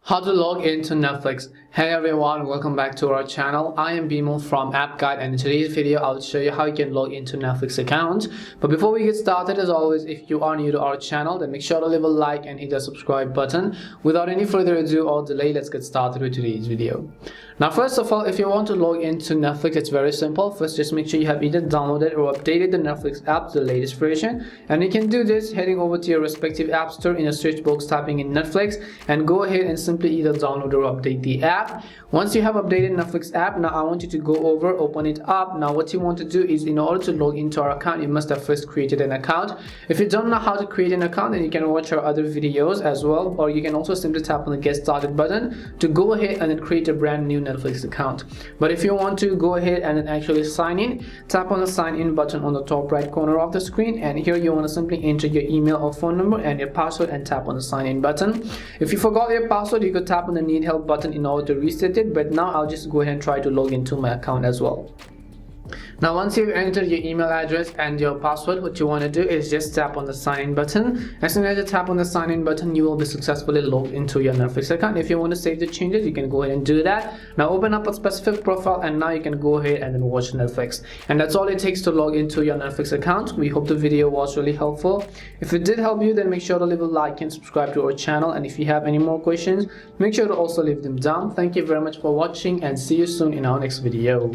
How to log into Netflix. Hey everyone, welcome back to our channel. I am Bimal from App Guide, and in today's video I'll show you how you can log into Netflix account. But before we get started, as always, if you are new to our channel, then make sure to leave a like and hit the subscribe button. Without any further ado or delay, let's get started with today's video. Now first of all, if you want to log into Netflix, it's very simple. First, just make sure you have either downloaded or updated the Netflix app to the latest version, and you can do this heading over to your respective app store, in a search box typing in Netflix, and go ahead and simply either download or update the app. Once you have updated Netflix app, now I want you to go over, open it up. Now what you want to do is, in order to log into our account, you must have first created an account. If you don't know how to create an account, then you can watch our other videos as well, or you can also simply tap on the get started button to go ahead and then create a brand new Netflix account. But if you want to go ahead and then actually sign in, tap on the sign in button on the top right corner of the screen, and here you want to simply enter your email or phone number and your password and tap on the sign in button. If you forgot your password, you could tap on the need help button in order to reset it, but now I'll just go ahead and try to log into my account as well. Now once you've entered your email address and your password, what you want to do is just tap on the sign in button. As soon as you tap on the sign in button, you will be successfully logged into your Netflix account. If you want to save the changes, you can go ahead and do that. Now open up a specific profile, and now you can go ahead and then watch Netflix. And that's all it takes to log into your Netflix account. We hope the video was really helpful. If it did help you, then make sure to leave a like and subscribe to our channel. And if you have any more questions, make sure to also leave them down. Thank you very much for watching, and see you soon in our next video.